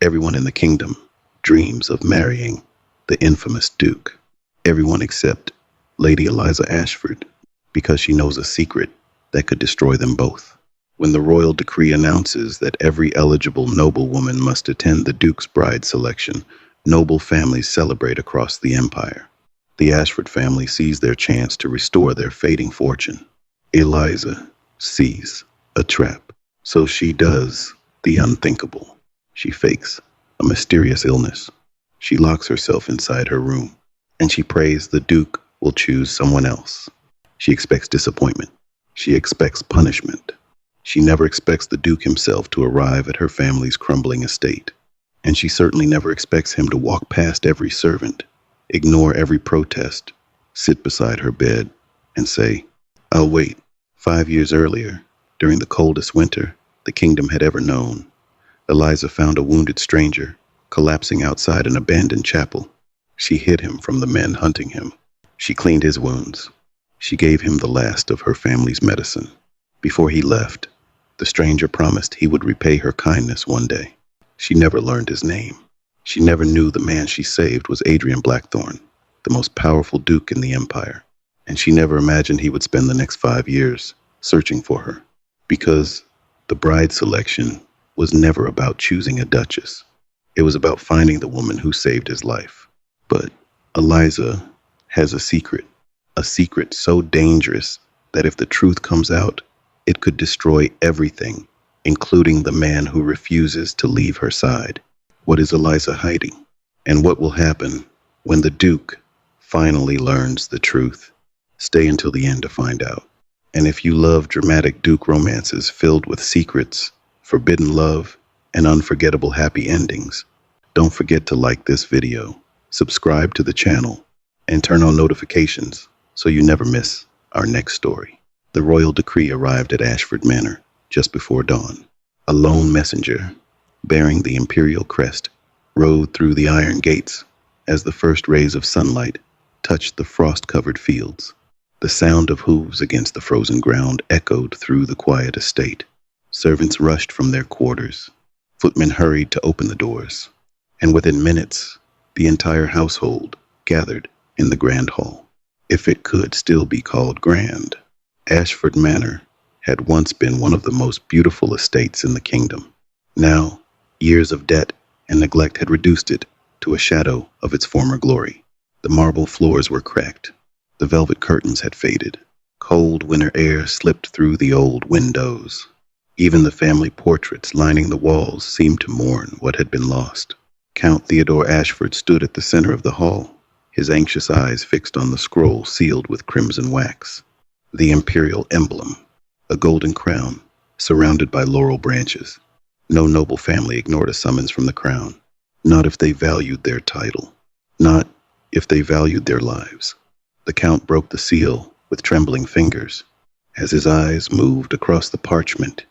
Everyone in the kingdom dreams of marrying the infamous Duke. Everyone except Lady Eliza Ashford, because she knows a secret that could destroy them both. When the royal decree announces that every eligible noblewoman must attend the Duke's bride selection, noble families celebrate across the empire. The Ashford family sees their chance to restore their fading fortune. Eliza sees a trap, so she does the unthinkable. She fakes a mysterious illness. She locks herself inside her room, and she prays the Duke will choose someone else. She expects disappointment. She expects punishment. She never expects the Duke himself to arrive at her family's crumbling estate. And she certainly never expects him to walk past every servant, ignore every protest, sit beside her bed, and say, "I'll wait." 5 years earlier, during the coldest winter the kingdom had ever known, Eliza found a wounded stranger collapsing outside an abandoned chapel. She hid him from the men hunting him. She cleaned his wounds. She gave him the last of her family's medicine. Before he left, the stranger promised he would repay her kindness one day. She never learned his name. She never knew the man she saved was Adrian Blackthorne, the most powerful duke in the empire. And she never imagined he would spend the next 5 years searching for her. Because the bride selection was never about choosing a duchess. It was about finding the woman who saved his life. But Eliza has a secret so dangerous that if the truth comes out, it could destroy everything, including the man who refuses to leave her side. What is Eliza hiding? And what will happen when the Duke finally learns the truth? Stay until the end to find out. And if you love dramatic Duke romances filled with secrets, forbidden love, and unforgettable happy endings, don't forget to like this video, subscribe to the channel, and turn on notifications so you never miss our next story. The royal decree arrived at Ashford Manor just before dawn. A lone messenger, bearing the imperial crest, rode through the iron gates as the first rays of sunlight touched the frost-covered fields. The sound of hooves against the frozen ground echoed through the quiet estate. Servants rushed from their quarters. Footmen hurried to open the doors. And within minutes, the entire household gathered in the grand hall. If it could still be called grand, Ashford Manor had once been one of the most beautiful estates in the kingdom. Now, years of debt and neglect had reduced it to a shadow of its former glory. The marble floors were cracked. The velvet curtains had faded. Cold winter air slipped through the old windows. Even the family portraits lining the walls seemed to mourn what had been lost. Count Theodore Ashford stood at the center of the hall, his anxious eyes fixed on the scroll sealed with crimson wax. The imperial emblem, a golden crown, surrounded by laurel branches. No noble family ignored a summons from the crown, not if they valued their title, not if they valued their lives. The count broke the seal with trembling fingers. As his eyes moved across the parchment,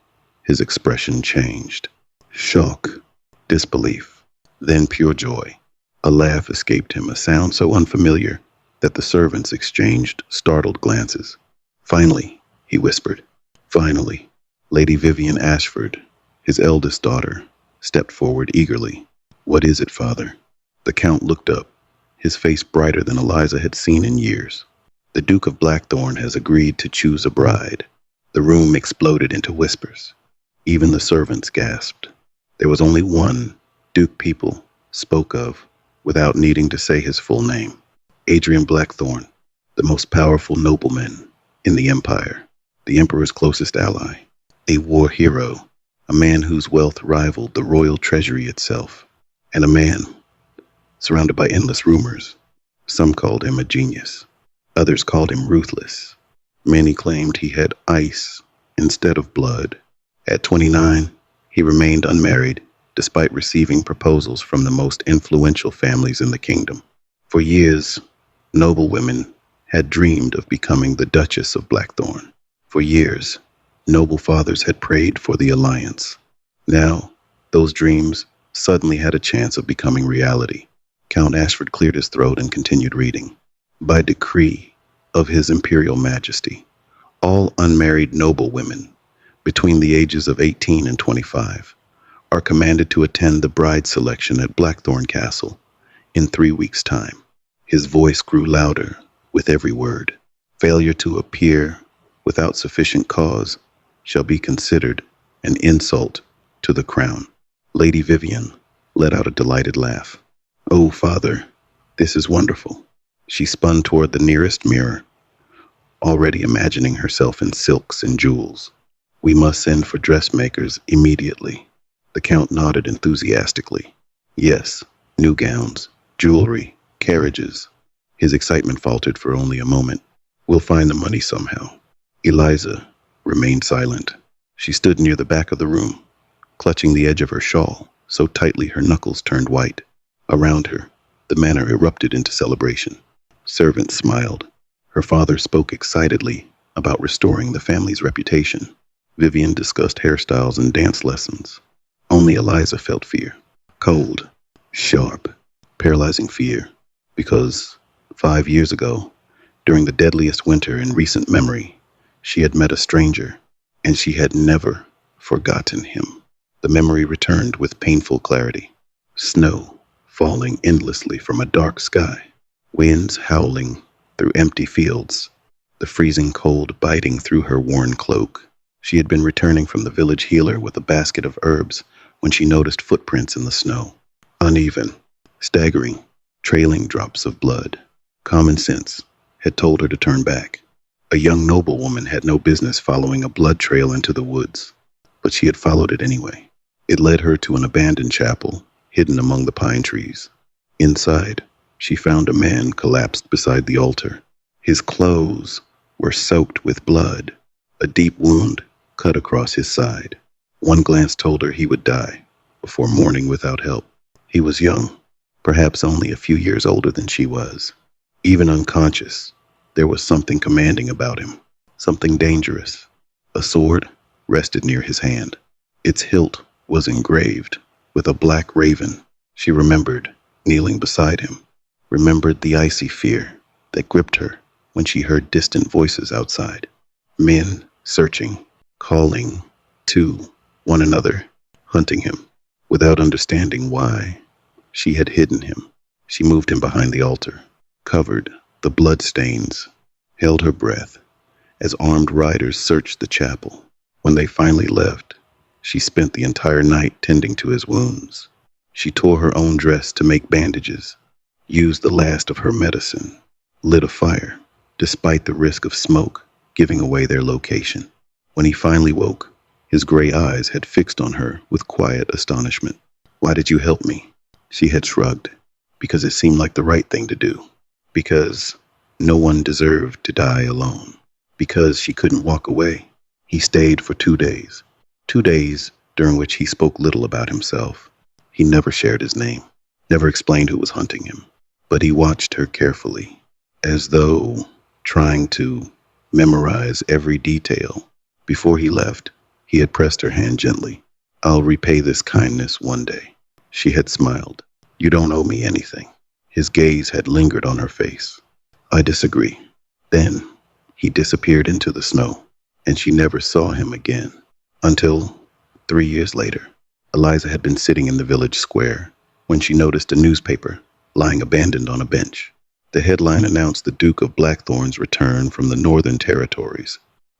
his expression changed. Shock, disbelief, then pure joy. A laugh escaped him, a sound so unfamiliar that the servants exchanged startled glances. "Finally," he whispered. "Finally." Lady Vivian Ashford, his eldest daughter, stepped forward eagerly. "What is it, father?" The count looked up, his face brighter than Eliza had seen in years. "The Duke of Blackthorne has agreed to choose a bride." The room exploded into whispers. Even the servants gasped. There was only one Duke people spoke of without needing to say his full name. Adrian Blackthorne, the most powerful nobleman in the empire, the emperor's closest ally, a war hero, a man whose wealth rivaled the royal treasury itself, and a man surrounded by endless rumors. Some called him a genius. Others called him ruthless. Many claimed he had ice instead of blood. At 29, he remained unmarried, despite receiving proposals from the most influential families in the kingdom. For years, noblewomen had dreamed of becoming the Duchess of Blackthorne. For years, noble fathers had prayed for the alliance. Now, those dreams suddenly had a chance of becoming reality. Count Ashford cleared his throat and continued reading. By decree of His Imperial Majesty, all unmarried noblewomen between the ages of 18 and 25 are commanded to attend the bride selection at Blackthorne Castle in 3 weeks' time. His voice grew louder with every word. Failure to appear without sufficient cause shall be considered an insult to the crown. Lady Vivian let out a delighted laugh. Oh, Father, this is wonderful. She spun toward the nearest mirror, already imagining herself in silks and jewels. We must send for dressmakers immediately. The Count nodded enthusiastically. Yes, new gowns, jewelry, carriages. His excitement faltered for only a moment. We'll find the money somehow. Eliza remained silent. She stood near the back of the room, clutching the edge of her shawl so tightly her knuckles turned white. Around her, the manor erupted into celebration. Servants smiled. Her father spoke excitedly about restoring the family's reputation. Vivian discussed hairstyles and dance lessons. Only Eliza felt fear. Cold, sharp, paralyzing fear. Because 5 years ago, during the deadliest winter in recent memory, she had met a stranger, and she had never forgotten him. The memory returned with painful clarity. Snow falling endlessly from a dark sky. Winds howling through empty fields. The freezing cold biting through her worn cloak. She had been returning from the village healer with a basket of herbs when she noticed footprints in the snow. Uneven, staggering, trailing drops of blood. Common sense had told her to turn back. A young noblewoman had no business following a blood trail into the woods, but she had followed it anyway. It led her to an abandoned chapel, hidden among the pine trees. Inside, she found a man collapsed beside the altar. His clothes were soaked with blood, a deep wound cut across his side. One glance told her he would die before mourning without help. He was young, perhaps only a few years older than she was. Even unconscious, there was something commanding about him, something dangerous. A sword rested near his hand. Its hilt was engraved with a black raven. She remembered kneeling beside him, remembered the icy fear that gripped her when she heard distant voices outside. Men searching, calling to one another, hunting him. Without understanding why, she had hidden him. She moved him behind the altar, covered the blood stains, held her breath as armed riders searched the chapel. When they finally left, she spent the entire night tending to his wounds. She tore her own dress to make bandages, used the last of her medicine, lit a fire, despite the risk of smoke giving away their location. When he finally woke, his gray eyes had fixed on her with quiet astonishment. Why did you help me? She had shrugged. Because it seemed like the right thing to do. Because no one deserved to die alone. Because she couldn't walk away. He stayed for 2 days. 2 days during which he spoke little about himself. He never shared his name, never explained who was hunting him. But he watched her carefully, as though trying to memorize every detail. Before he left, he had pressed her hand gently. I'll repay this kindness one day. She had smiled. You don't owe me anything. His gaze had lingered on her face. I disagree. Then he disappeared into the snow, and she never saw him again. Until 3 years later, Eliza had been sitting in the village square when she noticed a newspaper lying abandoned on a bench. The headline announced the Duke of Blackthorne's return from the Northern Territories.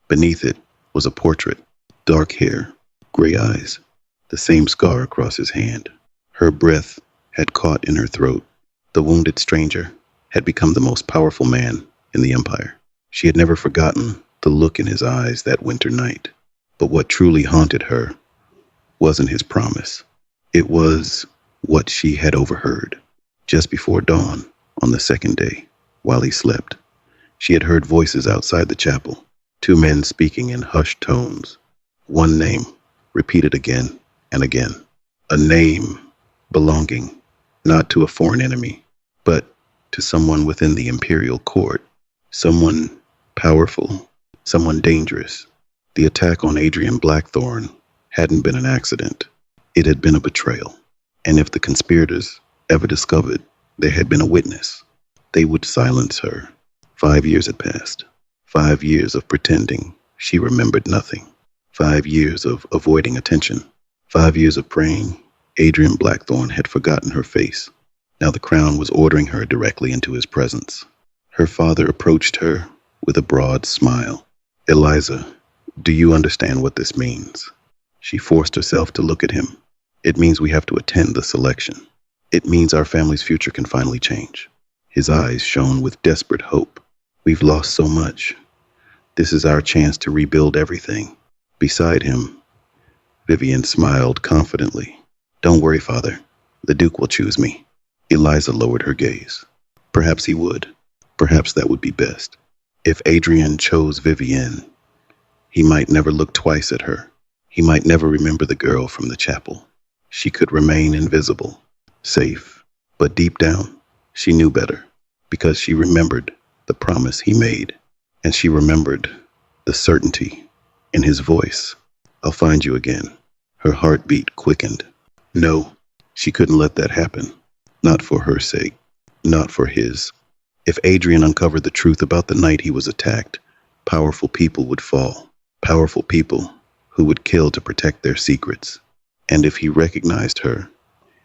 Beneath it was a portrait, dark hair, gray eyes, the same scar across his hand. Her breath had caught in her throat. The wounded stranger had become the most powerful man in the empire. She had never forgotten the look in his eyes that winter night. But what truly haunted her wasn't his promise. It was what she had overheard. Just before dawn, on the second day, while he slept, she had heard voices outside the chapel, 2 men speaking in hushed tones. One name repeated again and again. A name belonging not to a foreign enemy, but to someone within the imperial court. Someone powerful, someone dangerous. The attack on Adrian Blackthorne hadn't been an accident. It had been a betrayal. And if the conspirators ever discovered there had been a witness, they would silence her. 5 years had passed. 5 years of pretending she remembered nothing. 5 years of avoiding attention. 5 years of praying, Adrian Blackthorne had forgotten her face. Now the crown was ordering her directly into his presence. Her father approached her with a broad smile. "Eliza, do you understand what this means?" She forced herself to look at him. "It means we have to attend the selection. It means our family's future can finally change." His eyes shone with desperate hope. "We've lost so much. This is our chance to rebuild everything." Beside him, Vivian smiled confidently. "Don't worry, Father. The Duke will choose me." Eliza lowered her gaze. Perhaps he would. Perhaps that would be best. If Adrian chose Vivienne, he might never look twice at her. He might never remember the girl from the chapel. She could remain invisible, safe. But deep down, she knew better, because she remembered the promise he made, and she remembered the certainty in his voice. "I'll find you again." Her heartbeat quickened. No, she couldn't let that happen. Not for her sake, not for his. If Adrian uncovered the truth about the night he was attacked, powerful people would fall. Powerful people who would kill to protect their secrets. And if he recognized her,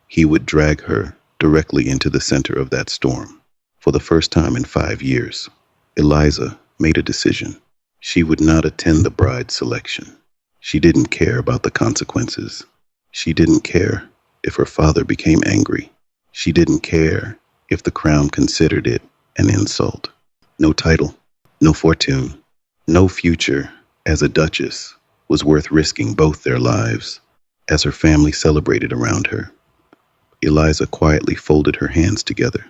he would drag her directly into the center of that storm. For the first time in 5 years, Eliza made a decision. She would not attend the bride selection. She didn't care about the consequences. She didn't care if her father became angry. She didn't care if the crown considered it an insult. No title, no fortune, no future as a duchess was worth risking both their lives. As her family celebrated around her, Eliza quietly folded her hands together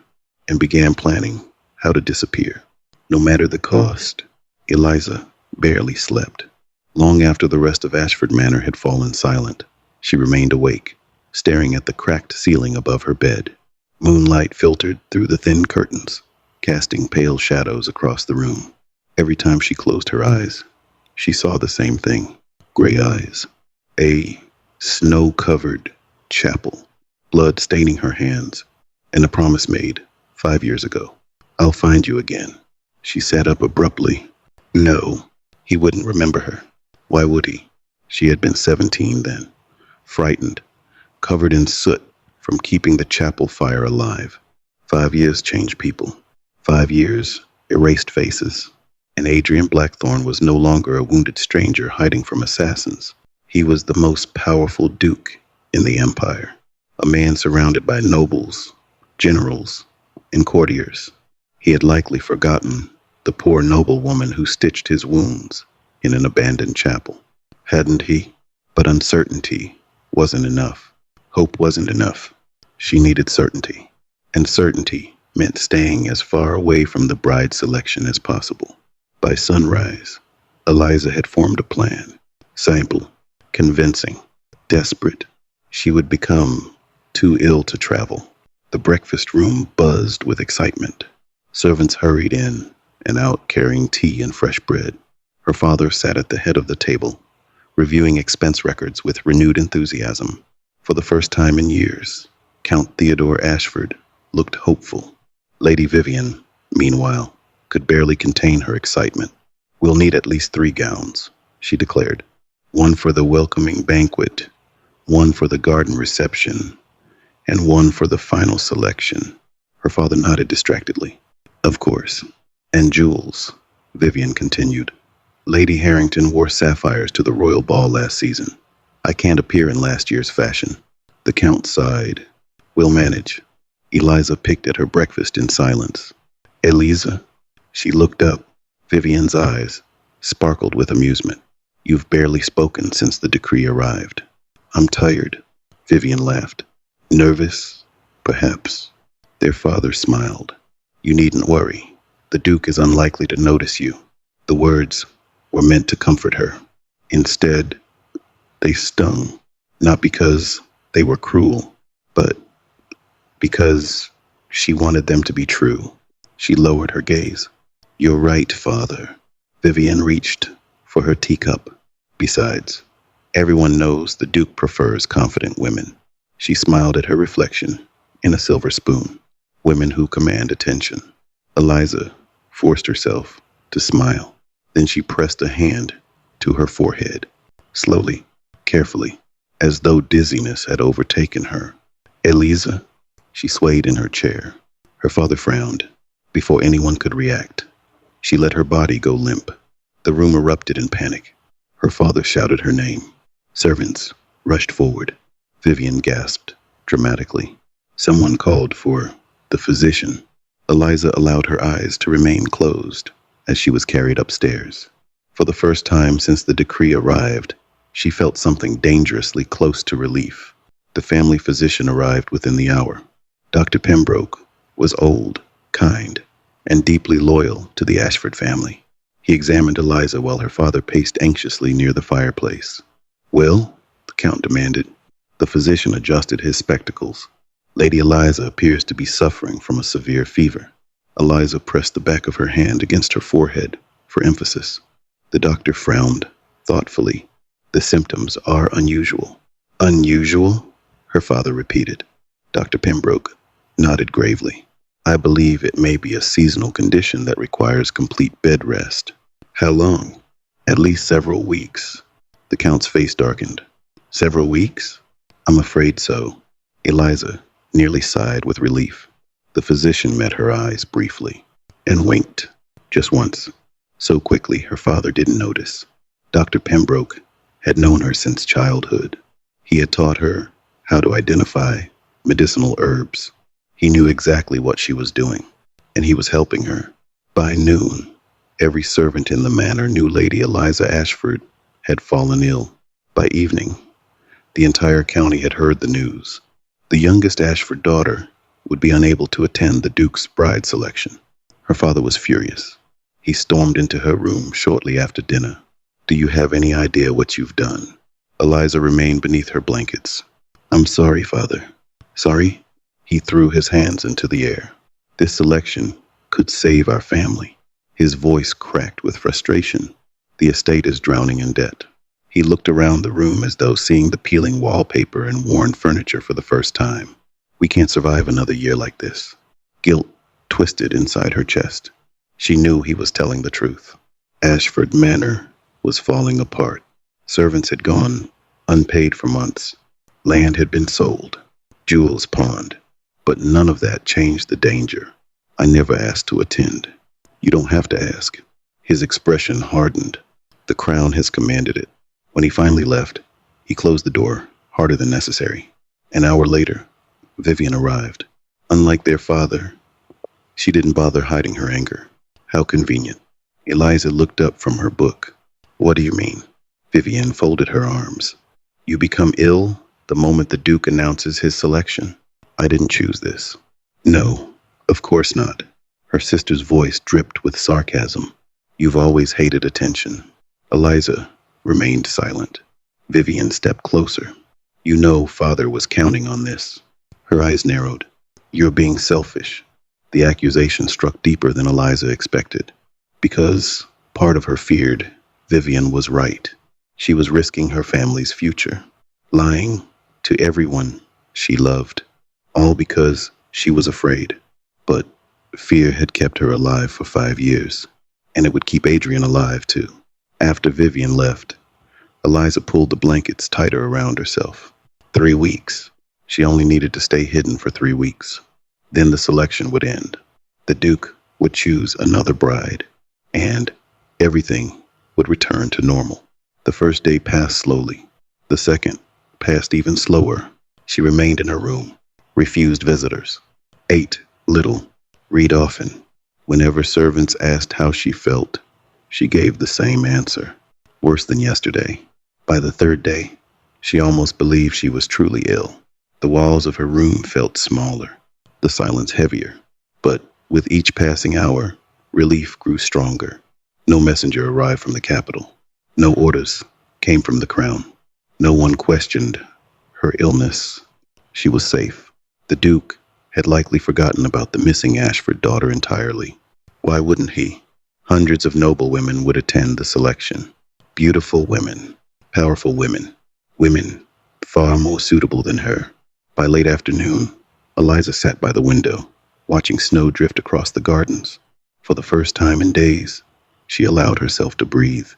and began planning how to disappear. No matter the cost, Eliza barely slept. Long after the rest of Ashford Manor had fallen silent, she remained awake, staring at the cracked ceiling above her bed. Moonlight filtered through the thin curtains, casting pale shadows across the room. Every time she closed her eyes, she saw the same thing. Gray eyes, a snow-covered chapel, blood staining her hands, and a promise made 5 years ago. "I'll find you again." She sat up abruptly. No, he wouldn't remember her. Why would he? She had been 17 then, frightened, covered in soot from keeping the chapel fire alive. 5 years changed people. 5 years erased faces. And Adrian Blackthorne was no longer a wounded stranger hiding from assassins. He was the most powerful duke in the empire, a man surrounded by nobles, generals, and courtiers. He had likely forgotten the poor noblewoman who stitched his wounds in an abandoned chapel. Hadn't he? But uncertainty wasn't enough. Hope wasn't enough. She needed certainty. And certainty meant staying as far away from the bride selection as possible. By sunrise, Eliza had formed a plan. Simple, convincing, desperate. She would become too ill to travel. The breakfast room buzzed with excitement. Servants hurried in and out carrying tea and fresh bread. Her father sat at the head of the table, reviewing expense records with renewed enthusiasm. For the first time in years, Count Theodore Ashford looked hopeful. Lady Vivian, meanwhile, could barely contain her excitement. "We'll need at least 3 gowns," she declared. "One for the welcoming banquet, one for the garden reception, and one for the final selection." Her father nodded distractedly. "Of course. And jewels," Vivian continued. "Lady Harrington wore sapphires to the royal ball last season. I can't appear in last year's fashion." The Count sighed. "We'll manage." Eliza picked at her breakfast in silence. "Eliza?" She looked up. Vivian's eyes sparkled with amusement. "You've barely spoken since the decree arrived." "I'm tired." Vivian laughed. "Nervous? Perhaps." Their father smiled. "You needn't worry. The Duke is unlikely to notice you." The words were meant to comfort her. Instead, they stung. Not because they were cruel, but because she wanted them to be true. She lowered her gaze. "You're right, Father." Vivian reached for her teacup. "Besides, everyone knows the Duke prefers confident women." She smiled at her reflection in a silver spoon. Women who command attention. Eliza forced herself to smile. Then she pressed a hand to her forehead. Slowly, carefully. as though dizziness had overtaken her. Eliza? She swayed in her chair. Her father frowned. Before anyone could react, she let her body go limp. The room erupted in panic. Her father shouted her name. Servants rushed forward. Vivian gasped dramatically. Someone called for the physician. Eliza allowed her eyes to remain closed as she was carried upstairs. For the first time since the decree arrived, she felt something dangerously close to relief. The family physician arrived within the hour. Dr. Pembroke was old, kind, and deeply loyal to the Ashford family. He examined Eliza while her father paced anxiously near the fireplace. "Well?" the Count demanded. The physician adjusted his spectacles. "Lady Eliza appears to be suffering from a severe fever." Eliza pressed the back of her hand against her forehead for emphasis. The doctor frowned thoughtfully. "The symptoms are unusual." "Unusual?" her father repeated. Dr. Pembroke nodded gravely. "I believe it may be a seasonal condition that requires complete bed rest." "How long?" "At least several weeks." The Count's face darkened. "Several weeks?" "I'm afraid so." Eliza nearly sighed with relief. The physician met her eyes briefly and winked, just once, so quickly her father didn't notice. Dr. Pembroke had known her since childhood. He had taught her how to identify medicinal herbs. He knew exactly what she was doing, and he was helping her. By noon, every servant in the manor knew Lady Eliza Ashford had fallen ill. By evening, the entire county had heard the news. The youngest Ashford daughter would be unable to attend the Duke's bride selection. Her father was furious. He stormed into her room shortly after dinner. "Do you have any idea what you've done?" Eliza remained beneath her blankets. "I'm sorry, Father." "Sorry?" He threw his hands into the air. "This selection could save our family." His voice cracked with frustration. "The estate is drowning in debt." He looked around the room as though seeing the peeling wallpaper and worn furniture for the first time. "We can't survive another year like this." Guilt twisted inside her chest. She knew he was telling the truth. Ashford Manor was falling apart. Servants had gone unpaid for months. Land had been sold. Jewels pawned. But none of that changed the danger. "I never asked to attend." "You don't have to ask." His expression hardened. "The Crown has commanded it." When he finally left, he closed the door harder than necessary. An hour later, Vivian arrived. Unlike their father, she didn't bother hiding her anger. How convenient. Eliza looked up from her book. "What do you mean?" Vivian folded her arms. "You become ill the moment the Duke announces his selection. I didn't choose this." "No, of course not." Her sister's voice dripped with sarcasm. "You've always hated attention." Eliza remained silent. Vivian stepped closer. "You know Father was counting on this." Her eyes narrowed. "You're being selfish." The accusation struck deeper than Eliza expected. Because part of her feared Vivian was right. She was risking her family's future, lying to everyone she loved, all because she was afraid. But fear had kept her alive for 5 years, and it would keep Adrian alive too. After Vivian left, Eliza pulled the blankets tighter around herself. 3 weeks. She only needed to stay hidden for 3 weeks. Then the selection would end. The Duke would choose another bride, and everything would return to normal. The first day passed slowly. The second passed even slower. She remained in her room, refused visitors, ate little, read often. Whenever servants asked how she felt, she gave the same answer: worse than yesterday. By the third day, she almost believed she was truly ill. The walls of her room felt smaller, the silence heavier. But with each passing hour, relief grew stronger. No messenger arrived from the capital. No orders came from the Crown. No one questioned her illness. She was safe. The Duke had likely forgotten about the missing Ashford daughter entirely. Why wouldn't he? Hundreds of noblewomen would attend the selection. Beautiful women, powerful women, women far more suitable than her. By late afternoon, Eliza sat by the window, watching snow drift across the gardens. For the first time in days, she allowed herself to breathe.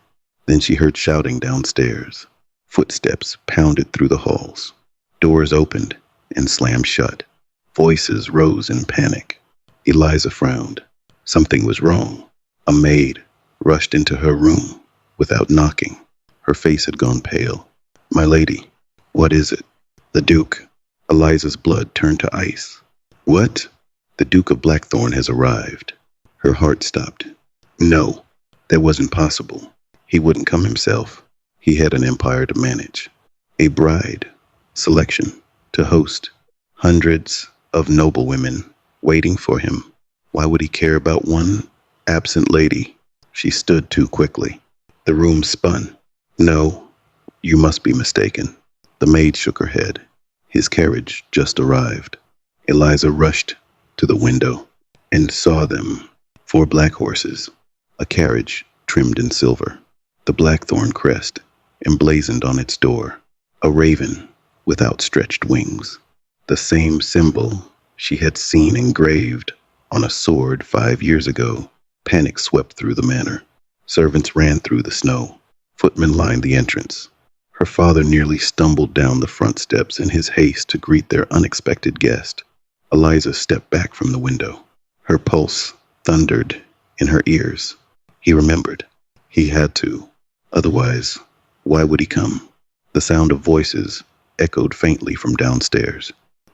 Then she heard shouting downstairs. Footsteps pounded through the halls. Doors opened and slammed shut. Voices rose in panic. Eliza frowned. Something was wrong. A maid rushed into her room without knocking. Her face had gone pale. "My lady, what is it?" "The Duke." Eliza's blood turned to ice. "What?" "The Duke of Blackthorne has arrived." Her heart stopped. No, that wasn't possible. He wouldn't come himself. He had an empire to manage. A bride selection to host. Hundreds of noblewomen waiting for him. Why would he care about one absent lady? She stood too quickly. The room spun. "No, you must be mistaken." The maid shook her head. His carriage just arrived. Eliza rushed to the window and saw them. 4 black horses, a carriage trimmed in silver, the Blackthorne crest emblazoned on its door, a raven with outstretched wings, the same symbol she had seen engraved on a sword 5 years ago. Panic swept through the manor. Servants ran through the snow. Footmen lined the entrance. Her father nearly stumbled down the front steps in his haste to greet their unexpected guest. Eliza stepped back from the window. Her pulse thundered in her ears. He remembered. He had to. Otherwise, why would he come? The sound of voices echoed faintly from downstairs.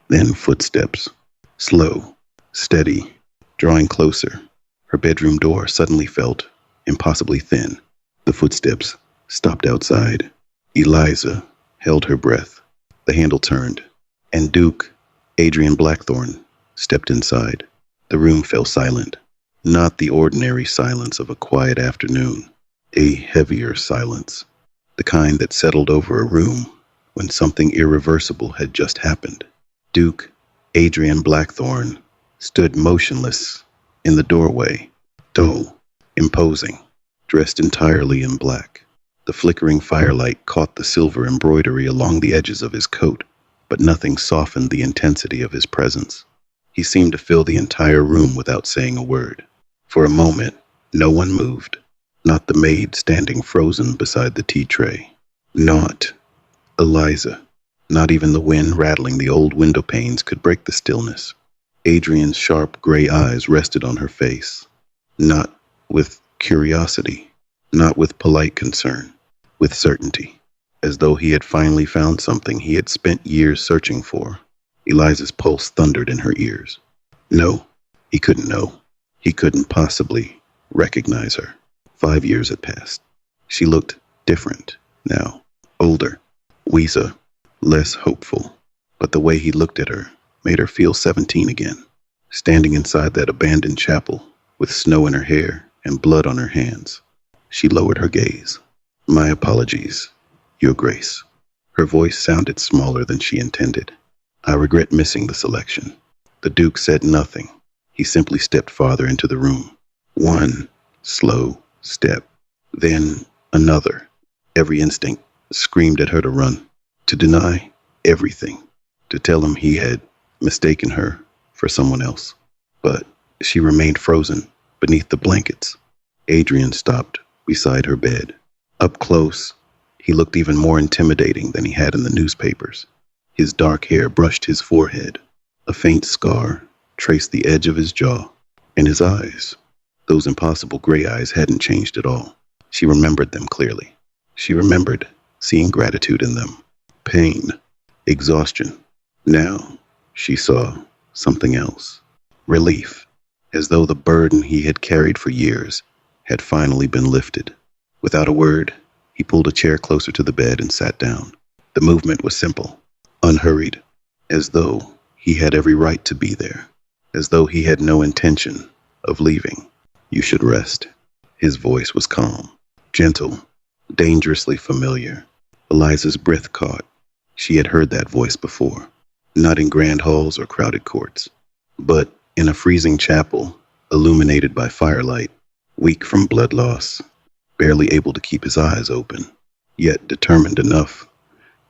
Then footsteps. Slow, steady, drawing closer. Her bedroom door suddenly felt impossibly thin. The footsteps stopped outside. Eliza held her breath. The handle turned, and Duke Adrian Blackthorne stepped inside. The room fell silent. Not the ordinary silence of a quiet afternoon, a heavier silence, the kind that settled over a room when something irreversible had just happened. Duke Adrian Blackthorne stood motionless in the doorway, dull, imposing, dressed entirely in black. The flickering firelight caught the silver embroidery along the edges of his coat, but nothing softened the intensity of his presence. He seemed to fill the entire room without saying a word. For a moment, no one moved. Not the maid standing frozen beside the tea tray. Not Eliza. Not even the wind rattling the old window panes could break the stillness. Adrian's sharp gray eyes rested on her face. Not with curiosity. Not with polite concern. With certainty. As though he had finally found something he had spent years searching for. Eliza's pulse thundered in her ears. No, he couldn't know. He couldn't possibly recognize her. 5 years had passed. She looked different now. Older, wiser, less hopeful. But the way he looked at her made her feel 17 again. Standing inside that abandoned chapel, with snow in her hair and blood on her hands, she lowered her gaze. "My apologies, Your Grace." Her voice sounded smaller than she intended. "I regret missing the selection." The Duke said nothing. He simply stepped farther into the room. One slow step, then another. Every instinct screamed at her to run, to deny everything, to tell him he had mistaken her for someone else. But she remained frozen beneath the blankets. Adrian stopped beside her bed. Up close, he looked even more intimidating than he had in the newspapers. His dark hair brushed his forehead. A faint scar traced the edge of his jaw. And his eyes, those impossible gray eyes, hadn't changed at all. She remembered them clearly. She remembered seeing gratitude in them. Pain, exhaustion. Now she saw something else. Relief, as though the burden he had carried for years had finally been lifted. Without a word, he pulled a chair closer to the bed and sat down. The movement was simple, unhurried, as though he had every right to be there, as though he had no intention of leaving. "You should rest." His voice was calm, gentle, dangerously familiar. Eliza's breath caught. She had heard that voice before, not in grand halls or crowded courts, but in a freezing chapel, illuminated by firelight, weak from blood loss, barely able to keep his eyes open, yet determined enough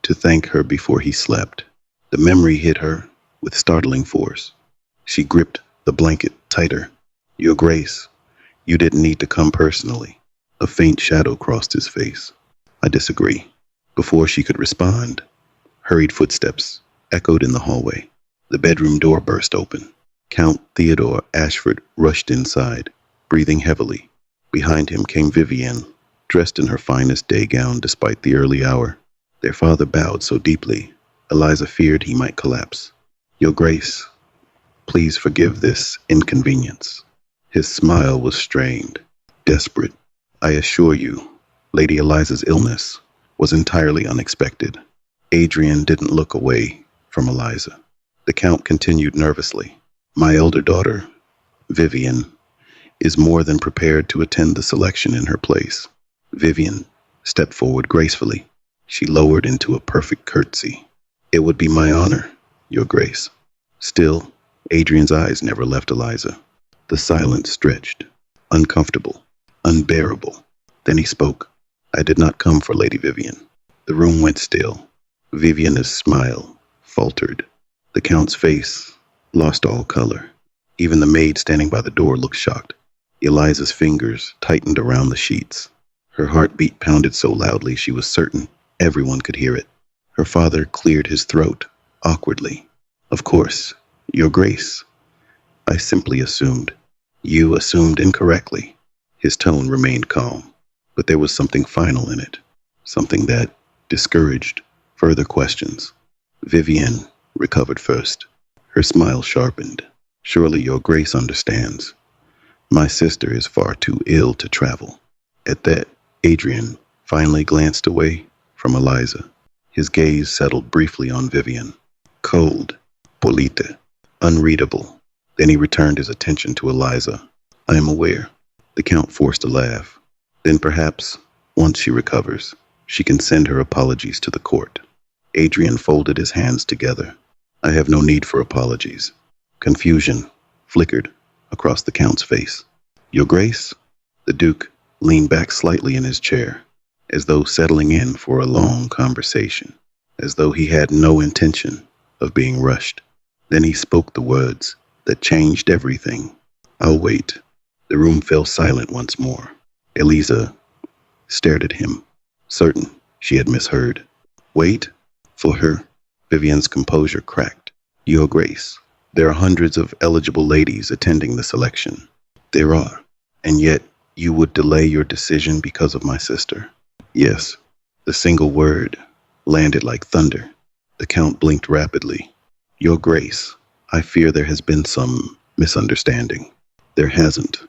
to thank her before he slept. The memory hit her with startling force. She gripped the blanket tighter. "Your Grace, you didn't need to come personally." A faint shadow crossed his face. "I disagree." Before she could respond, hurried footsteps echoed in the hallway. The bedroom door burst open. Count Theodore Ashford rushed inside, breathing heavily. Behind him came Vivienne, dressed in her finest day gown despite the early hour. Their father bowed so deeply, Eliza feared he might collapse. "Your Grace, please forgive this inconvenience." His smile was strained, desperate. "I assure you, Lady Eliza's illness was entirely unexpected." Adrian didn't look away from Eliza. The Count continued nervously. "My elder daughter, Vivienne, is more than prepared to attend the selection in her place." Vivienne stepped forward gracefully. She lowered into a perfect curtsy. "It would be my honor, Your Grace." Still, Adrian's eyes never left Eliza. The silence stretched, uncomfortable, unbearable. Then he spoke. "I did not come for Lady Vivienne." The room went still. Vivienne's smile faltered. The Count's face lost all color. Even the maid standing by the door looked shocked. Eliza's fingers tightened around the sheets. Her heartbeat pounded so loudly she was certain everyone could hear it. Her father cleared his throat, awkwardly. "Of course, Your Grace. I simply assumed." "You assumed incorrectly." His tone remained calm, but there was something final in it, something that discouraged further questions. Vivienne recovered first. Her smile sharpened. "Surely Your Grace understands. My sister is far too ill to travel." At that, Adrian finally glanced away from Eliza. His gaze settled briefly on Vivienne. Cold, polite, unreadable. Then he returned his attention to Eliza. "I am aware." The Count forced a laugh. "Then perhaps, once she recovers, she can send her apologies to the court." Adrian folded his hands together. "I have no need for apologies." Confusion flickered across the Count's face. "Your Grace?" The Duke leaned back slightly in his chair, as though settling in for a long conversation, as though he had no intention of being rushed. Then he spoke the words that changed everything. "I'll wait." The room fell silent once more. Eliza stared at him, certain she had misheard. "Wait? For her?" Vivienne's composure cracked. "Your Grace, there are hundreds of eligible ladies attending the selection." "There are. And yet you would delay your decision because of my sister?" "Yes." The single word landed like thunder. The Count blinked rapidly. "Your Grace, I fear there has been some misunderstanding." "There hasn't."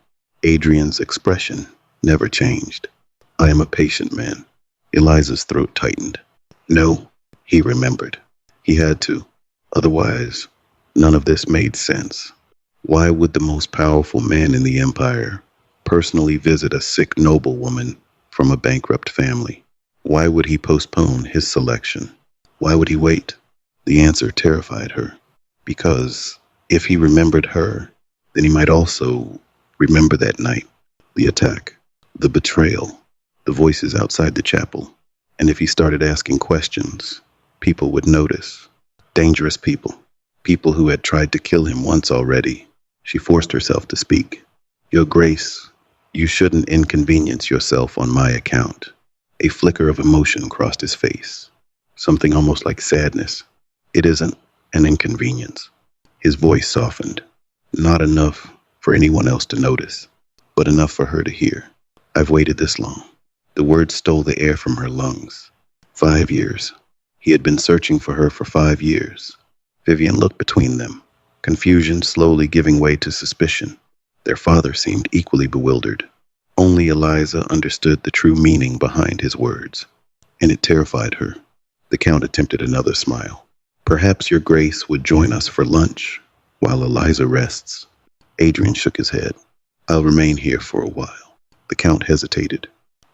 Adrian's expression never changed. "I am a patient man." Eliza's throat tightened. "No," he remembered. He had to. Otherwise, none of this made sense. Why would the most powerful man in the empire personally visit a sick noblewoman from a bankrupt family? Why would he postpone his selection? Why would he wait? The answer terrified her. Because if he remembered her, then he might also remember that night, the attack, the betrayal, the voices outside the chapel. And if he started asking questions, people would notice. Dangerous people. People who had tried to kill him once already. She forced herself to speak. "Your Grace, you shouldn't inconvenience yourself on my account." A flicker of emotion crossed his face. Something almost like sadness. "It isn't an inconvenience." His voice softened. "Not enough for anyone else to notice, but enough for her to hear. I've waited this long." The words stole the air from her lungs. 5 years. He had been searching for her for 5 years. Vivienne looked between them, confusion slowly giving way to suspicion. Their father seemed equally bewildered. Only Eliza understood the true meaning behind his words, and it terrified her. The Count attempted another smile. "Perhaps Your Grace would join us for lunch while Eliza rests." Adrian shook his head. "I'll remain here for a while." The Count hesitated.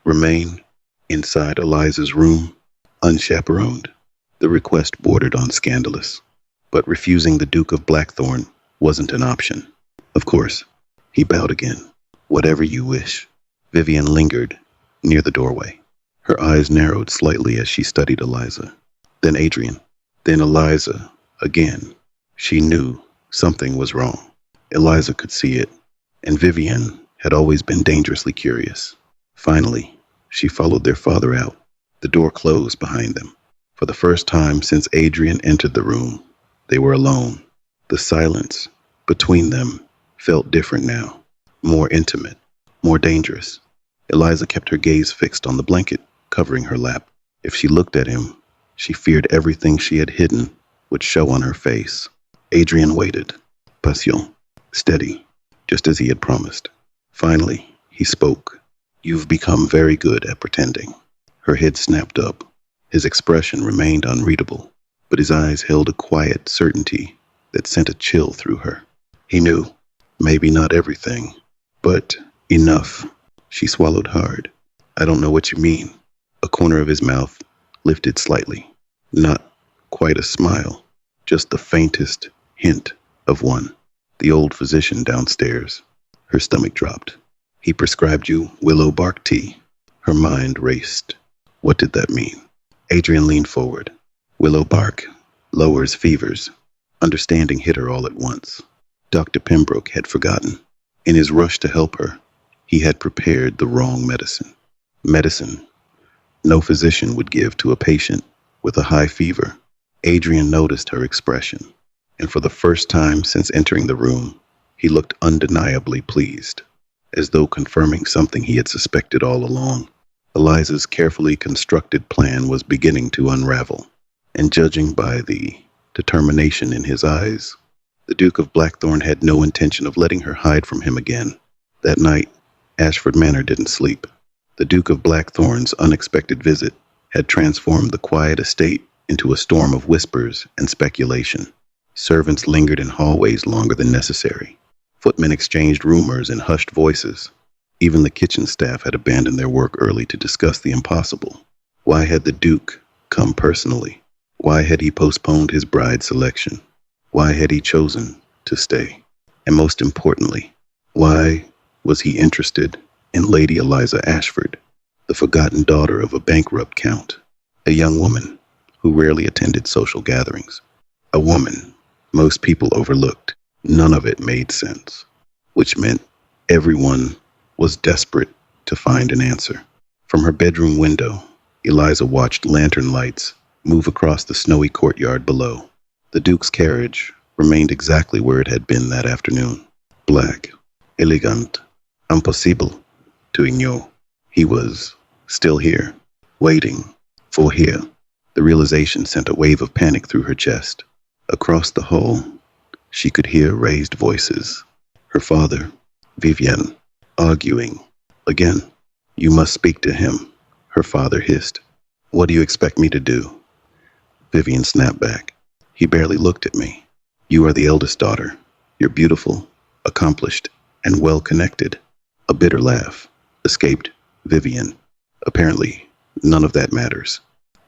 Remain inside Eliza's room, unchaperoned. The request bordered on scandalous, but refusing the Duke of Blackthorne wasn't an option. "Of course." He bowed again. "Whatever you wish." Vivienne lingered near the doorway. Her eyes narrowed slightly as she studied Eliza. Then Adrian. Then Eliza again. She knew something was wrong. Eliza could see it, and Vivienne had always been dangerously curious. Finally, she followed their father out. The door closed behind them. For the first time since Adrian entered the room, they were alone. The silence between them felt different now, more intimate, more dangerous. Eliza kept her gaze fixed on the blanket covering her lap. If she looked at him, she feared everything she had hidden would show on her face. Adrian waited, patient, steady, just as he had promised. Finally, he spoke. "You've become very good at pretending." Her head snapped up. His expression remained unreadable, but his eyes held a quiet certainty that sent a chill through her. He knew, maybe not everything, but enough. She swallowed hard. "I don't know what you mean." A corner of his mouth lifted slightly. Not quite a smile, just the faintest hint of one. The old physician downstairs. Her stomach dropped. "He prescribed you willow bark tea." Her mind raced. What did that mean? Adrian leaned forward. "Willow bark lowers fevers." Understanding hit her all at once. Dr. Pembroke had forgotten. In his rush to help her, he had prepared the wrong medicine. Medicine no physician would give to a patient with a high fever. Adrian noticed her expression, and for the first time since entering the room, he looked undeniably pleased, as though confirming something he had suspected all along. Eliza's carefully constructed plan was beginning to unravel, and judging by the determination in his eyes, the Duke of Blackthorne had no intention of letting her hide from him again. That night, Ashford Manor didn't sleep. The Duke of Blackthorne's unexpected visit had transformed the quiet estate into a storm of whispers and speculation. Servants lingered in hallways longer than necessary. Footmen exchanged rumors in hushed voices. Even the kitchen staff had abandoned their work early to discuss the impossible. Why had the Duke come personally? Why had he postponed his bride selection? Why had he chosen to stay? And most importantly, why was he interested in Lady Eliza Ashford, the forgotten daughter of a bankrupt count, a young woman who rarely attended social gatherings, a woman most people overlooked? None of it made sense, which meant everyone was desperate to find an answer. From her bedroom window, Eliza watched lantern lights move across the snowy courtyard below. The Duke's carriage remained exactly where it had been that afternoon. Black, elegant, impossible to ignore. He was still here, waiting for her. The realization sent a wave of panic through her chest. Across the hall, she could hear raised voices. Her father, Vivian, arguing. Again, "You must speak to him," her father hissed. "What do you expect me to do?" Vivian snapped back. "He barely looked at me. You are the eldest daughter. You're beautiful, accomplished, and well-connected." A bitter laugh escaped Vivian. Apparently, none of that matters.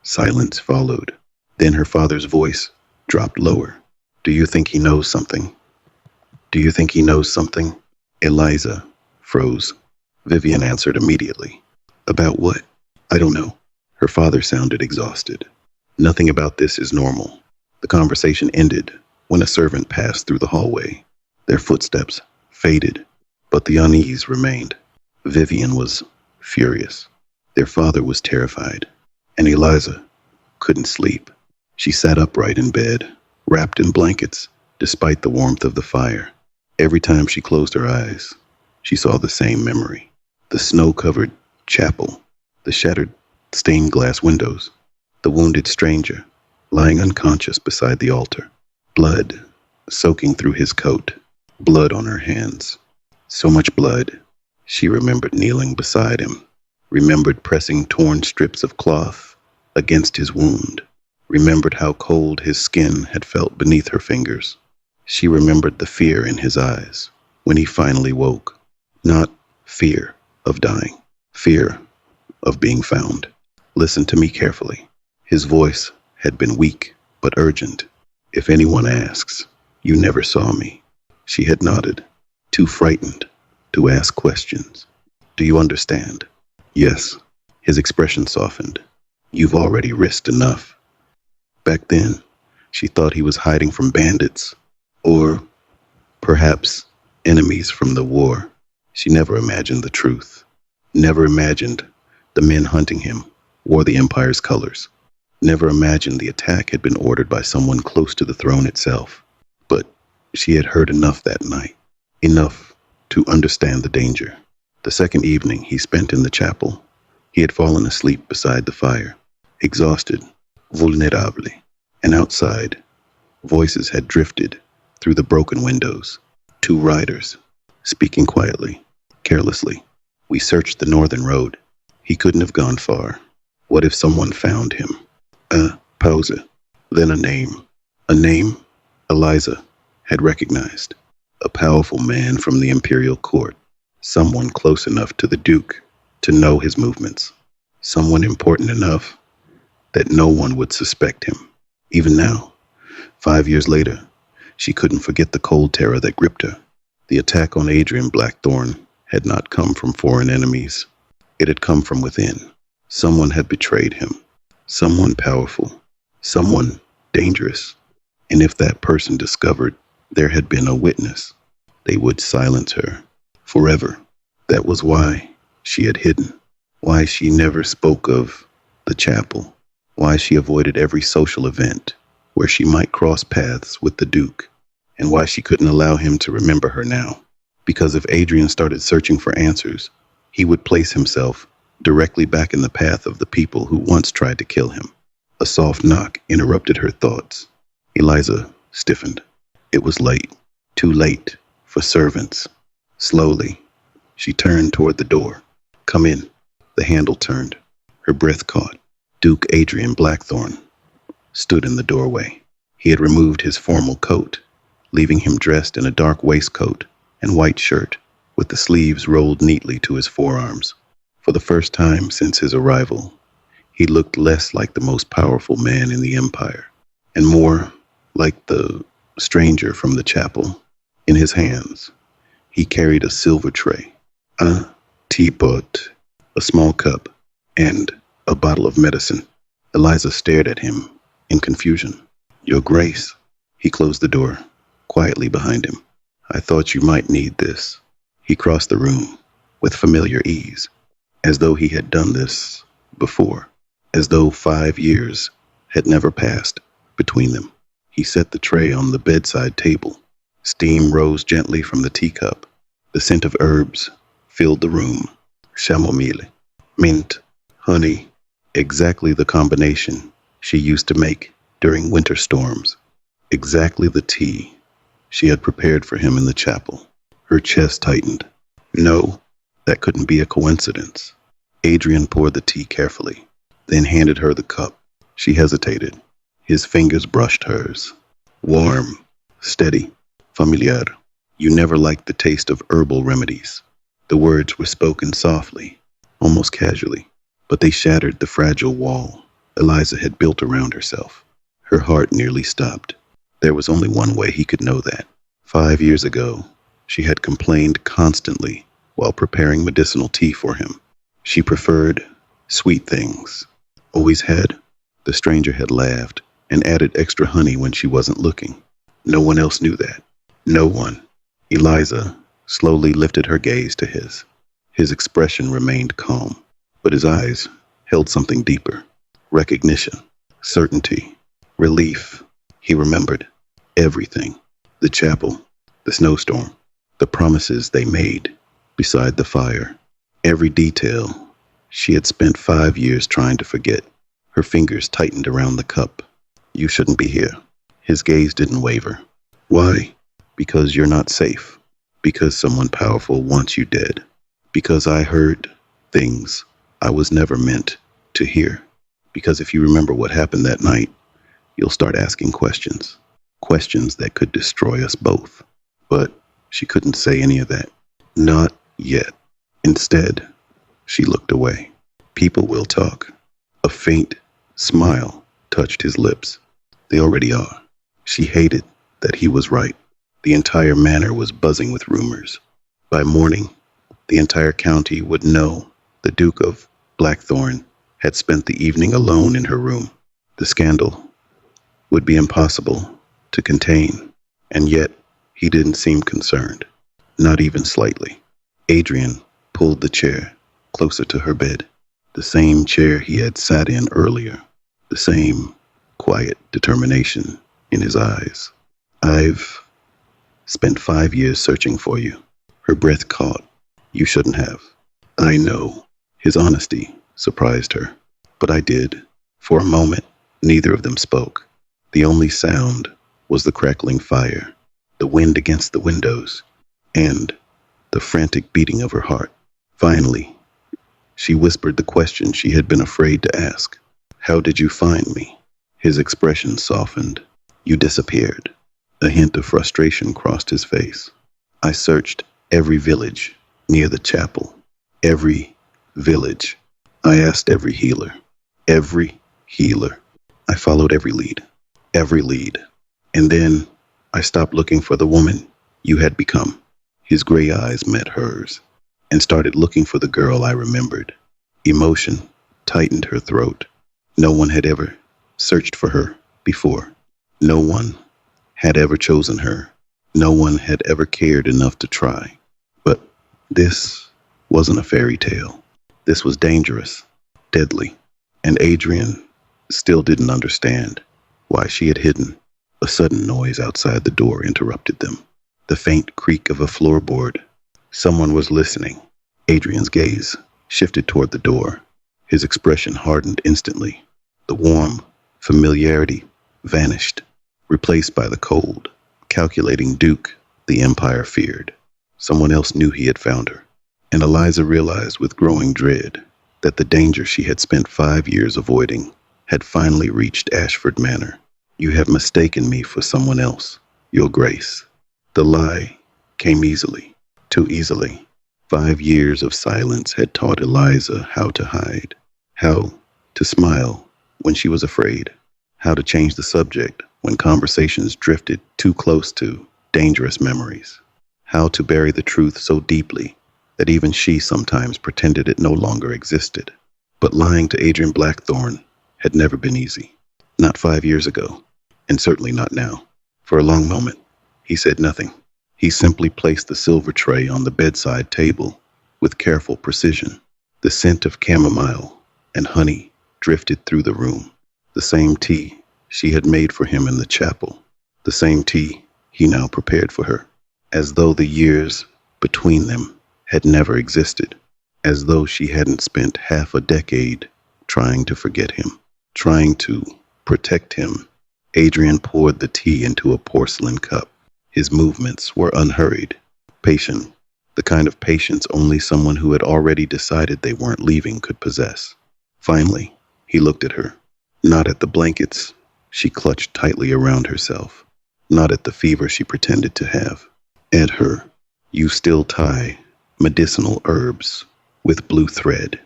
Silence followed. Then her father's voice dropped lower. "Do you think he knows something? Do you think he knows something?" Eliza froze. Vivian answered immediately. "About what?" "I don't know." Her father sounded exhausted. "Nothing about this is normal." The conversation ended when a servant passed through the hallway. Their footsteps faded, but the unease remained. Vivian was furious. Their father was terrified, and Eliza couldn't sleep. She sat upright in bed, wrapped in blankets, despite the warmth of the fire. Every time she closed her eyes, she saw the same memory. The snow-covered chapel, the shattered stained glass windows, the wounded stranger lying unconscious beside the altar, blood soaking through his coat, blood on her hands. So much blood. She remembered kneeling beside him, remembered pressing torn strips of cloth against his wound, remembered how cold his skin had felt beneath her fingers. She remembered the fear in his eyes when he finally woke. Not fear of dying, fear of being found. "Listen to me carefully." His voice had been weak but urgent. "If anyone asks, you never saw me." She had nodded, too frightened to ask questions. "Do you understand?" "Yes." His expression softened. "You've already risked enough." Back then, she thought he was hiding from bandits, or perhaps enemies from the war. She never imagined the truth, never imagined the men hunting him wore the Empire's colors. Never imagined the attack had been ordered by someone close to the throne itself. But she had heard enough that night, enough to understand the danger. The second evening he spent in the chapel, he had fallen asleep beside the fire, exhausted, vulnerable, and outside, voices had drifted through the broken windows. Two riders, speaking quietly, carelessly. We searched the northern road. He couldn't have gone far. What if someone found him? Pause. Then a name. A name Eliza had recognized. A powerful man from the imperial court. Someone close enough to the Duke to know his movements. Someone important enough that no one would suspect him. Even now, 5 years later, she couldn't forget the cold terror that gripped her. The attack on Adrian Blackthorne had not come from foreign enemies. It had come from within. Someone had betrayed him. Someone powerful. Someone dangerous. And if that person discovered there had been a witness, they would silence her forever. That was why she had hidden. Why she never spoke of the chapel. Why she avoided every social event where she might cross paths with the Duke. And why she couldn't allow him to remember her now. Because if Adrian started searching for answers, he would place himself directly back in the path of the people who once tried to kill him. A soft knock interrupted her thoughts. Eliza stiffened. It was late. Too late for servants. Slowly, she turned toward the door. Come in. The handle turned. Her breath caught. Duke Adrian Blackthorne stood in the doorway. He had removed his formal coat, leaving him dressed in a dark waistcoat and white shirt with the sleeves rolled neatly to his forearms. For the first time since his arrival, he looked less like the most powerful man in the Empire and more like the stranger from the chapel. In his hands, he carried a silver tray, a teapot, a small cup, and a bottle of medicine. Eliza stared at him in confusion. Your Grace. He closed the door quietly behind him. I thought you might need this. He crossed the room with familiar ease, as though he had done this before, as though 5 years had never passed between them. He set the tray on the bedside table. Steam rose gently from the teacup. The scent of herbs filled the room. Chamomile, mint, honey, exactly the combination she used to make during winter storms. Exactly the tea she had prepared for him in the chapel. Her chest tightened. No, that couldn't be a coincidence. Adrian poured the tea carefully, then handed her the cup. She hesitated. His fingers brushed hers. Warm, steady, familiar. You never liked the taste of herbal remedies. The words were spoken softly, almost casually, but they shattered the fragile wall Eliza had built around herself. Her heart nearly stopped. There was only one way he could know that. 5 years ago, she had complained constantly while preparing medicinal tea for him. She preferred sweet things. Always had. The stranger had laughed and added extra honey when she wasn't looking. No one else knew that. No one. Eliza slowly lifted her gaze to his. His expression remained calm, but his eyes held something deeper. Recognition, certainty, relief. He remembered everything. The chapel, the snowstorm, the promises they made beside the fire. Every detail she had spent 5 years trying to forget. Her fingers tightened around the cup. You shouldn't be here. His gaze didn't waver. Why? Because you're not safe. Because someone powerful wants you dead. Because I heard things I was never meant to hear. Because if you remember what happened that night, you'll start asking questions. Questions that could destroy us both. But she couldn't say any of that. Not yet. Instead, she looked away. People will talk. A faint smile touched his lips. They already are. She hated that he was right. The entire manor was buzzing with rumors. By morning, the entire county would know the Duke of Blackthorne had spent the evening alone in her room. The scandal would be impossible to contain, and yet he didn't seem concerned, not even slightly. Adrian pulled the chair closer to her bed. the same chair he had sat in earlier, the same quiet determination in his eyes. I've spent 5 years searching for you. Her breath caught. You shouldn't have. I know. His honesty surprised her. But I did. For a moment, neither of them spoke. The only sound was the crackling fire, the wind against the windows, and the frantic beating of her heart. Finally, she whispered the question she had been afraid to ask. How did you find me? His expression softened. You disappeared. A hint of frustration crossed his face. I searched every village near the chapel. Every village. I asked every healer. Every healer. I followed every lead. Every lead. And then I stopped looking for the woman you had become. His gray eyes met hers and started looking for the girl I remembered. Emotion tightened her throat. No one had ever searched for her before. No one had ever chosen her. No one had ever cared enough to try. But this wasn't a fairy tale. This was dangerous, deadly, and Adrian still didn't understand why she had hidden. A sudden noise outside the door interrupted them. The faint creak of a floorboard. Someone was listening. Adrian's gaze shifted toward the door. His expression hardened instantly. The warm familiarity vanished, replaced by the cold, calculating Duke the Empire feared. Someone else knew he had found her, and Eliza realized with growing dread that the danger she had spent 5 years avoiding had finally reached Ashford Manor. You have mistaken me for someone else, Your Grace. The lie came easily, too easily. 5 years of silence had taught Eliza how to hide, how to smile when she was afraid, how to change the subject when conversations drifted too close to dangerous memories, how to bury the truth so deeply that even she sometimes pretended it no longer existed. But lying to Adrian Blackthorne had never been easy. Not 5 years ago, and certainly not now. For a long moment, he said nothing. He simply placed the silver tray on the bedside table with careful precision. The scent of chamomile and honey drifted through the room. The same tea she had made for him in the chapel. The same tea he now prepared for her. As though the years between them had never existed. As though she hadn't spent half a decade trying to forget him, trying to protect him. Adrian poured the tea into a porcelain cup. His movements were unhurried, patient, the kind of patience only someone who had already decided they weren't leaving could possess. Finally, he looked at her, not at the blankets she clutched tightly around herself, not at the fever she pretended to have, at her. You still tie medicinal herbs with blue thread.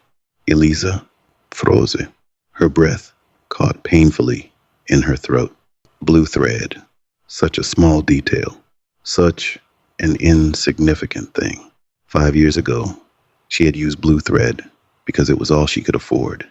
Eliza froze. Her breath caught painfully in her throat. Blue thread. Such a small detail. Such an insignificant thing. 5 years ago, she had used blue thread because it was all she could afford.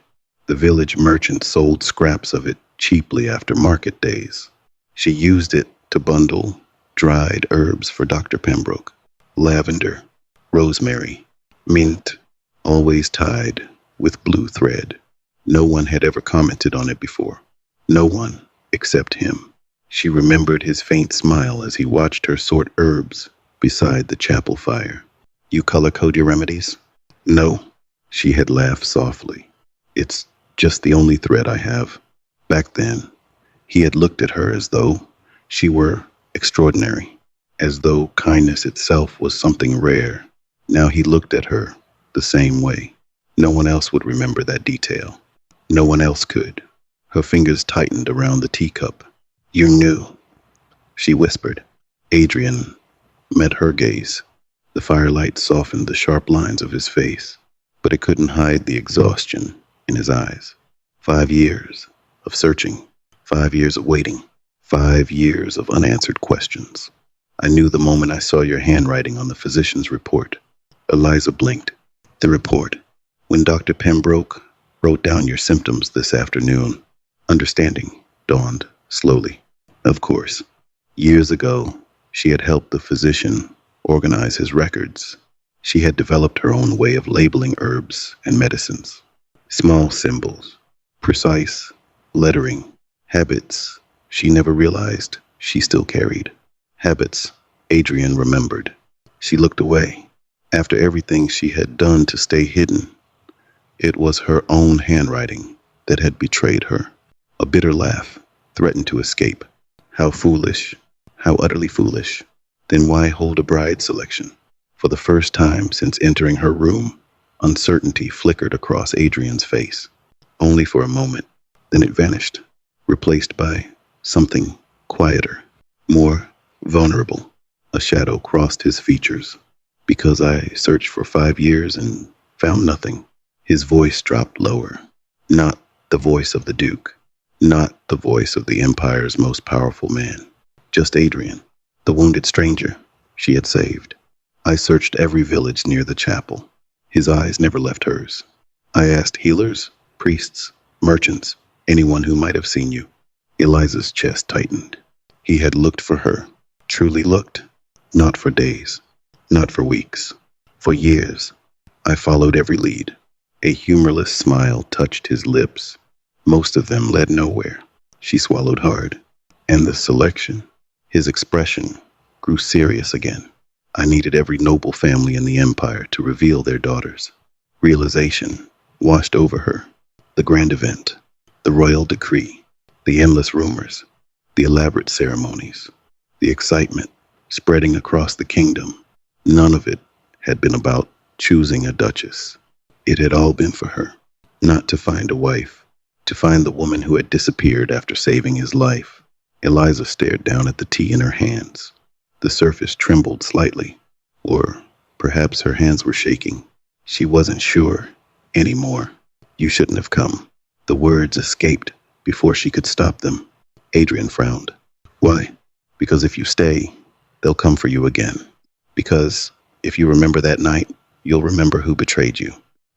The village merchant sold scraps of it cheaply after market days. She used it to bundle dried herbs for Dr. Pembroke. Lavender, rosemary, mint, always tied with blue thread. No one had ever commented on it before. No one except him. She remembered his faint smile as he watched her sort herbs beside the chapel fire. You color code your remedies? No, she had laughed softly. It's just the only thread I have. Back then, he had looked at her as though she were extraordinary, as though kindness itself was something rare. Now he looked at her the same way. No one else would remember that detail. No one else could. Her fingers tightened around the teacup. You knew, she whispered. Adrian met her gaze. The firelight softened the sharp lines of his face, but it couldn't hide the exhaustion in his eyes. 5 years of searching, 5 years of waiting, 5 years of unanswered questions. I knew the moment I saw your handwriting on the physician's report. Eliza blinked. The report. When Dr. Pembroke wrote down your symptoms this afternoon, understanding dawned slowly. Of course, years ago, she had helped the physician organize his records. She had developed her own way of labeling herbs and medicines. Small symbols, precise lettering, habits she never realized she still carried. Habits Adrian remembered. She looked away. After everything she had done to stay hidden, it was her own handwriting that had betrayed her. A bitter laugh threatened to escape. How foolish, how utterly foolish. Then why hold a bride selection? For the first time since entering her room, uncertainty flickered across Adrian's face. Only for a moment, then it vanished, replaced by something quieter, more vulnerable. A shadow crossed his features. Because I searched for 5 years and found nothing. His voice dropped lower. Not the voice of the Duke. Not the voice of the Empire's most powerful man. Just Adrian, the wounded stranger she had saved. I searched every village near the chapel. His eyes never left hers. I asked healers, priests, merchants, anyone who might have seen you. Eliza's chest tightened. He had looked for her. Truly looked. Not for days. Not for weeks. For years. I followed every lead. A humorless smile touched his lips. Most of them led nowhere. She swallowed hard. And the selection, his expression, grew serious again. I needed every noble family in the Empire to reveal their daughters. Realization washed over her. The grand event, the royal decree, the endless rumors, the elaborate ceremonies, the excitement spreading across the kingdom. None of it had been about choosing a duchess. It had all been for her. Not to find a wife, to find the woman who had disappeared after saving his life. Eliza stared down at the tea in her hands. The surface trembled slightly, or perhaps her hands were shaking. She wasn't sure anymore. You shouldn't have come. The words escaped before she could stop them. Adrian frowned. Why? Because if you stay, they'll come for you again. Because if you remember that night, you'll remember who betrayed you.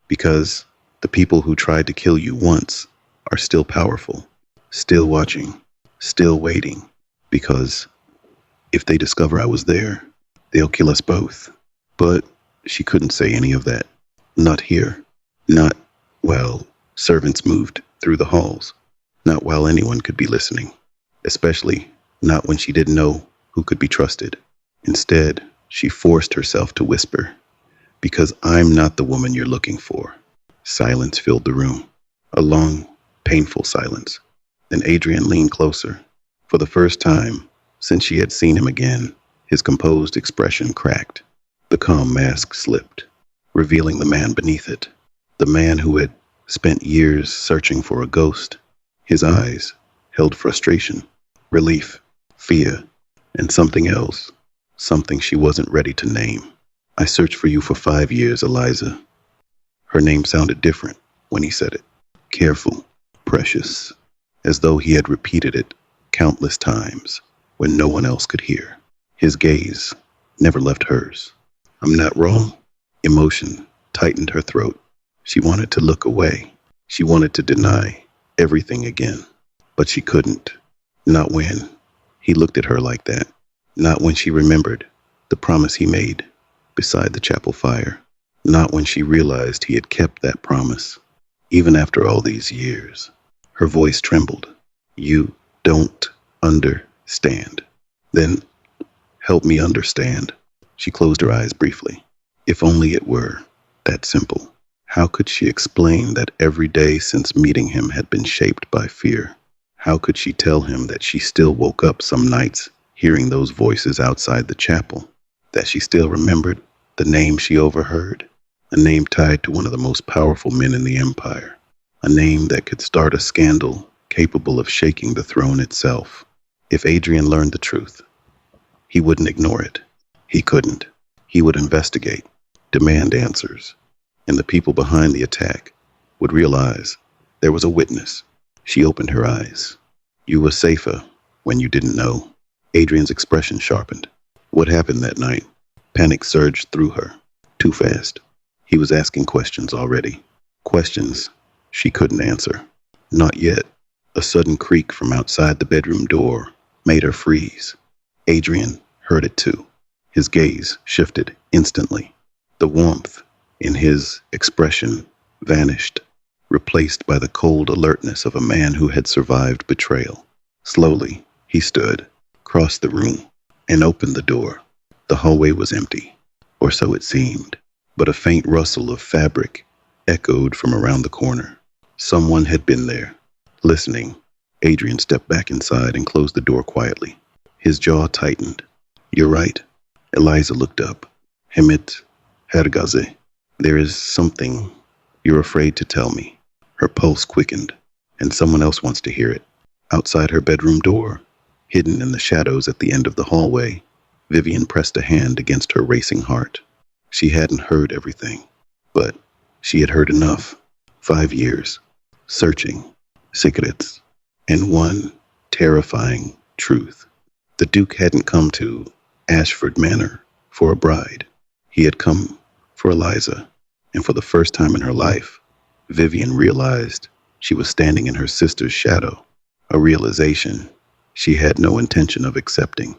Because the people who tried to kill you once are still powerful, still watching, still waiting. Because if they discover I was there, they'll kill us both. But she couldn't say any of that. Not here. Not while servants moved through the halls. Not while anyone could be listening. Especially not when she didn't know who could be trusted. Instead, she forced herself to whisper, because I'm not the woman you're looking for. Silence filled the room. A long, painful silence. Then Adrian leaned closer. For the first time since she had seen him again, his composed expression cracked. The calm mask slipped, revealing the man beneath it. The man who had spent years searching for a ghost. His eyes held frustration, relief, fear, and something else. Something she wasn't ready to name. I searched for you for 5 years, Eliza. Her name sounded different when he said it. Careful, precious, as though he had repeated it countless times when no one else could hear. His gaze never left hers. I'm not wrong. Emotion tightened her throat. She wanted to look away. She wanted to deny everything again. But she couldn't. Not when he looked at her like that. Not when she remembered the promise he made beside the chapel fire. Not when she realized he had kept that promise. Even after all these years. Her voice trembled. You don't understand. Then help me understand. She closed her eyes briefly. If only it were that simple. How could she explain that every day since meeting him had been shaped by fear? How could she tell him that she still woke up some nights hearing those voices outside the chapel? That she still remembered the name she overheard? A name tied to one of the most powerful men in the Empire. A name that could start a scandal capable of shaking the throne itself. If Adrian learned the truth, he wouldn't ignore it. He couldn't. He would investigate, demand answers, and the people behind the attack would realize there was a witness. She opened her eyes. You were safer when you didn't know. Adrian's expression sharpened. What happened that night? Panic surged through her. Too fast. He was asking questions already. Questions she couldn't answer. Not yet. A sudden creak from outside the bedroom door made her freeze. Adrian heard it too. His gaze shifted instantly. The warmth in his expression vanished, replaced by the cold alertness of a man who had survived betrayal. Slowly, he stood, crossed the room, and opened the door. The hallway was empty, or so it seemed, but a faint rustle of fabric echoed from around the corner. Someone had been there. Listening, Adrian stepped back inside and closed the door quietly. His jaw tightened. "You're right." Eliza looked up. "Hemit Hergaze. There is something you're afraid to tell me." Her pulse quickened, and someone else wants to hear it. Outside her bedroom door, hidden in the shadows at the end of the hallway, Vivian pressed a hand against her racing heart. She hadn't heard everything, but she had heard enough. 5 years, searching, secrets, and one terrifying truth. The Duke hadn't come to Ashford Manor for a bride. He had come for Eliza, and for the first time in her life, Vivian realized she was standing in her sister's shadow, a realization she had no intention of accepting.